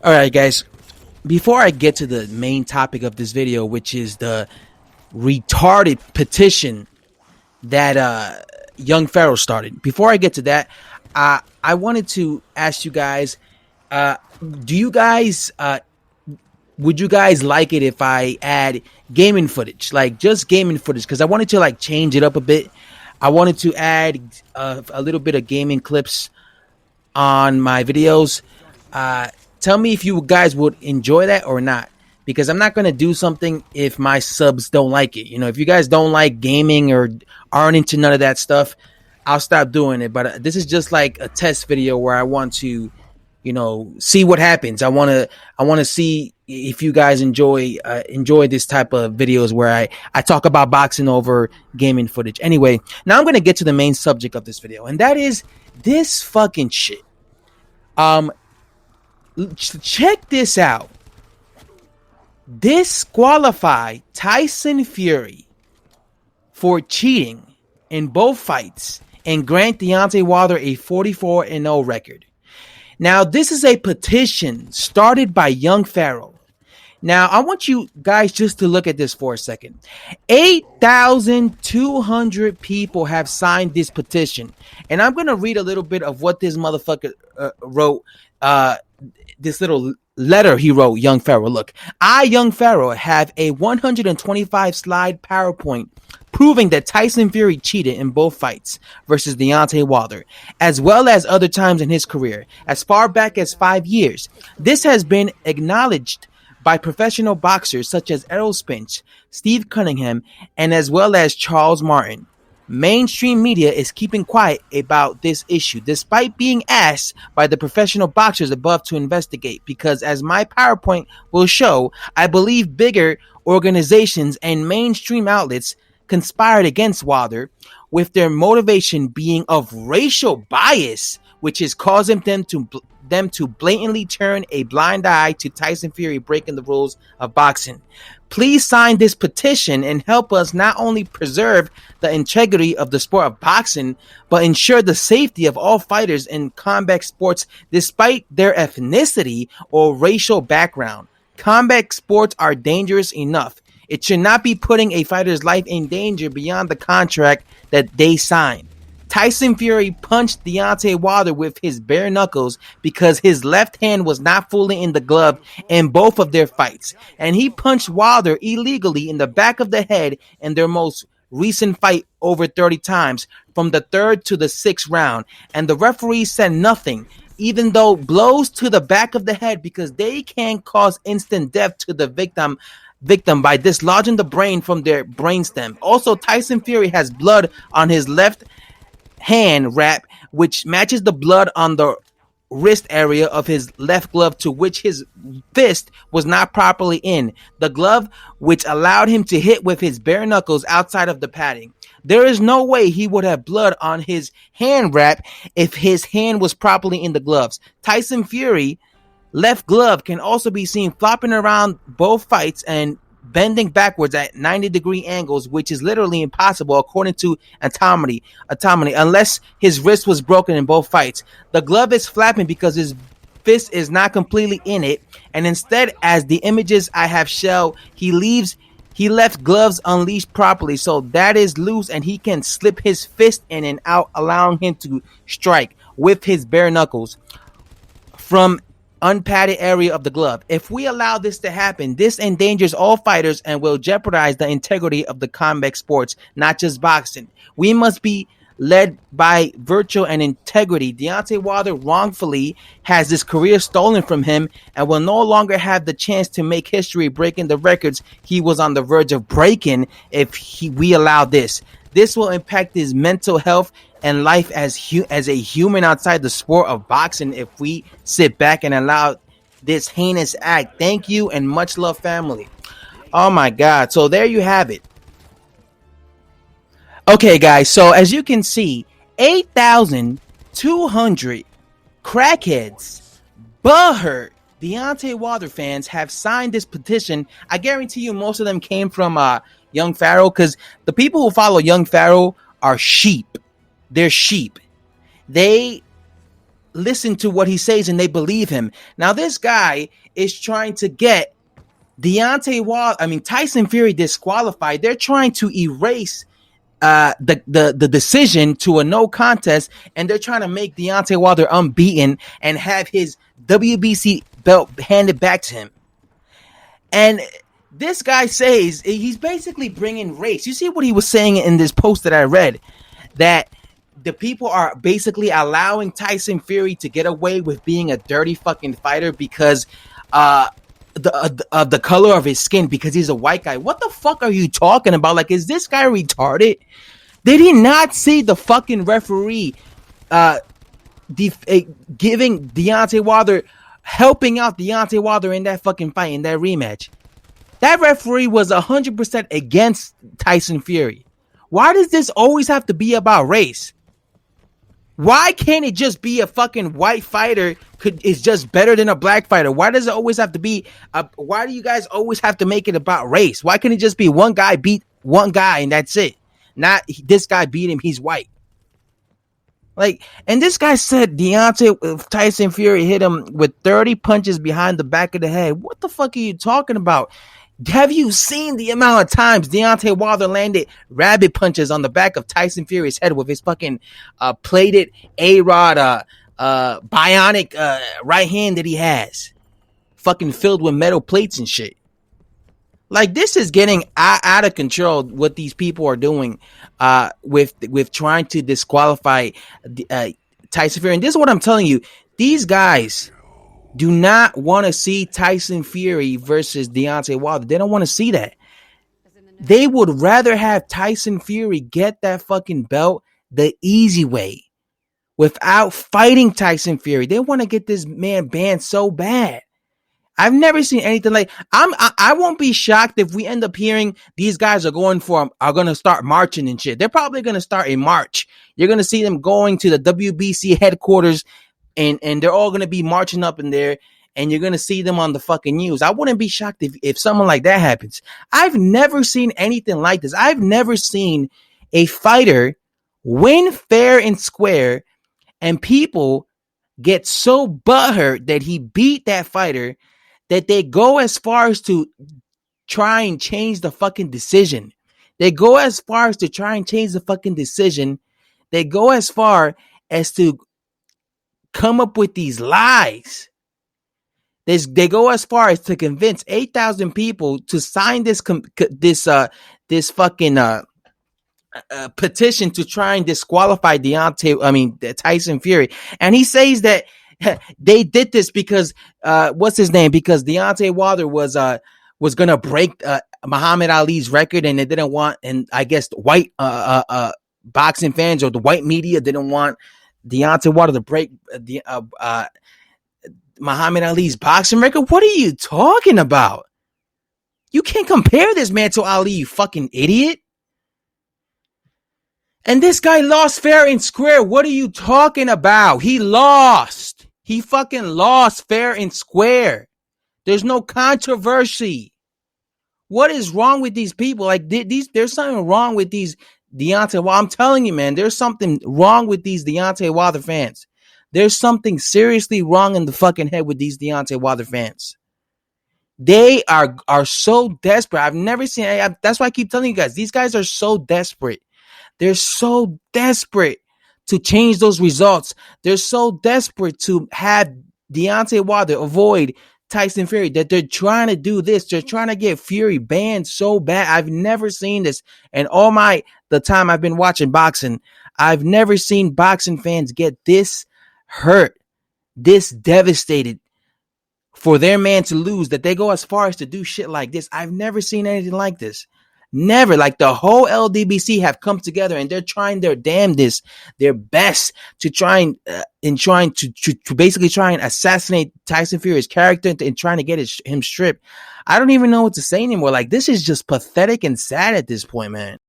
All right, guys. Before I get to the main topic of this video, which is the retarded petition that Young Pharaoh started, before I get to that, I wanted to ask you guys: uh, Do you guys would you guys like it if I add gaming footage, like just gaming footage? Because I wanted to like change it up a bit. I wanted to add a little bit of gaming clips on my videos. Uh, Tell me if you guys would enjoy that or not. Because I'm not going to do something if my subs don't like it. You know, if you guys don't like gaming or aren't into none of that stuff, I'll stop doing it. But this is just like a test video where I want to, see what happens. I want to see if you guys enjoy this type of videos where I talk about boxing over gaming footage. Anyway, now I'm going to get to the main subject of this video, and that is this fucking shit. Um, Check this out. Disqualify Tyson Fury for cheating in both fights and grant Deontay Wilder a 44-0 record. Now, this is a petition started by Young Pharaoh. Now, I want you guys just to look at this for a second. 8,200 people have signed this petition. And I'm going to read a little bit of what this motherfucker wrote. This little letter he wrote, Young Pharaoh. Look, I, Young Pharaoh, have a 125 slide PowerPoint proving that Tyson Fury cheated in both fights versus Deontay Wilder, as well as other times in his career, as far back as 5 years. This has been acknowledged by professional boxers such as Errol Spence, Steve Cunningham, and as well as Charles Martin. Mainstream media is keeping quiet about this issue, despite being asked by the professional boxers above to investigate, because as my PowerPoint will show, I believe bigger organizations and mainstream outlets conspired against Wilder, with their motivation being of racial bias, which is causing them to blatantly turn a blind eye to Tyson Fury breaking the rules of boxing. Please sign this petition and help us not only preserve the integrity of the sport of boxing, but ensure the safety of all fighters in combat sports despite their ethnicity or racial background. Combat sports are dangerous enough. It should not be putting a fighter's life in danger beyond the contract that they signed. Tyson Fury punched Deontay Wilder with his bare knuckles because his left hand was not fully in the glove in both of their fights. And he punched Wilder illegally in the back of the head in their most recent fight over 30 times, from the 3rd to the 6th round. And the referee said nothing, even though blows to the back of the head, because they can cause instant death to the victim by dislodging the brain from their brainstem. Also, Tyson Fury has blood on his left hand wrap, which matches the blood on the wrist area of his left glove, to which his fist was not properly in the glove, which allowed him to hit with his bare knuckles outside of the padding. There is no way he would have blood on his hand wrap if his hand was properly in the gloves. Tyson Fury left glove can also be seen flopping around both fights and bending backwards at 90-degree angles, which is literally impossible according to anatomy, unless his wrist was broken in both fights. The glove is flapping because his fist is not completely in it, and instead, as the images I have shown, he left gloves unleashed properly, so that is loose and he can slip his fist in and out, allowing him to strike with his bare knuckles from unpadded area of the glove. If we allow this to happen, this endangers all fighters and will jeopardize the integrity of the combat sports, not just boxing. We must be led by virtue and integrity. Deontay Wilder wrongfully has his career stolen from him and will no longer have the chance to make history breaking the records he was on the verge of breaking if we allow this. This will impact his mental health and life as a human outside the sport of boxing if we sit back and allow this heinous act. Thank you and much love, family. Oh my God. So there you have it. Okay, guys. So as you can see, 8,200 crackheads, butthurt Deontay Wilder fans have signed this petition. I guarantee you most of them came from Young Pharaoh, because the people who follow Young Pharaoh are sheep. They're sheep. They listen to what he says and they believe him. Now this guy is trying to get Tyson Fury disqualified. They're trying to erase the decision to a no contest, and they're trying to make Deontay Wilder unbeaten and have his WBC belt handed back to him. And this guy says he's basically bringing race. You see what he was saying in this post that I read, that the people are basically allowing Tyson Fury to get away with being a dirty fucking fighter because the color of his skin, because he's a white guy. What the fuck are you talking about? Like, is this guy retarded? Did he not see the fucking referee giving Deontay Wilder, helping out Deontay Wilder in that fucking fight, in that rematch? That referee was 100% against Tyson Fury. Why does this always have to be about race? Why can't it just be a fucking white fighter is just better than a black fighter? Why does it always have to be why do you guys always have to make it about race? Why can't it just be one guy beat one guy and that's it? Not this guy beat him, he's white. Like, and this guy said Tyson Fury hit him with 30 punches behind the back of the head. What the fuck are you talking about? Have you seen the amount of times Deontay Wilder landed rabbit punches on the back of Tyson Fury's head with his fucking plated A-Rod bionic right hand that he has? Fucking filled with metal plates and shit. Like, this is getting out of control, what these people are doing with trying to disqualify Tyson Fury. And this is what I'm telling you. These guys do not want to see Tyson Fury versus Deontay Wilder. They don't want to see that. They would rather have Tyson Fury get that fucking belt the easy way without fighting Tyson Fury. They want to get this man banned so bad. I've never seen anything like. I won't be shocked if we end up hearing these guys are going to start marching and shit. They're probably going to start a march. You're going to see them going to the WBC headquarters, and they're all going to be marching up in there, and you're going to see them on the fucking news. I wouldn't be shocked if something like that happens. I've never seen anything like this. I've never seen a fighter win fair and square, and people get so butthurt that he beat that fighter that they go as far as to try and change the fucking decision. They go as far as to try and change the fucking decision. They go as far as to come up with these lies. They go as far as to convince 8,000 people to sign this fucking petition to try and disqualify Tyson Fury. And he says that they did this because what's his name? Because Deontay Wilder was gonna break Muhammad Ali's record, and they didn't want, and I guess white boxing fans or the white media didn't want Deontay Wilder to break the Muhammad Ali's boxing record. What are you talking about? You can't compare this man to Ali, you fucking idiot. And this guy lost fair and square. What are you talking about? He lost. He fucking lost fair and square. There's no controversy. What is wrong with these people? Like, there's something wrong with these Deontay Wilder. I'm telling you, man, there's something wrong with these Deontay Wilder fans. There's something seriously wrong in the fucking head with these Deontay Wilder fans. They are so desperate. I've never seen. That's why I keep telling you guys. These guys are so desperate. They're so desperate to change those results. They're so desperate to have Deontay Wilder avoid Tyson Fury that they're trying to do this. They're trying to get Fury banned so bad. I've never seen this. And the time I've been watching boxing, I've never seen boxing fans get this hurt, this devastated for their man to lose, that they go as far as to do shit like this. I've never seen anything like this. Never. Like, the whole LDBC have come together and they're trying their damnedest, their best to try to basically try and assassinate Tyson Fury's character and trying to get him stripped. I don't even know what to say anymore. Like, this is just pathetic and sad at this point, man.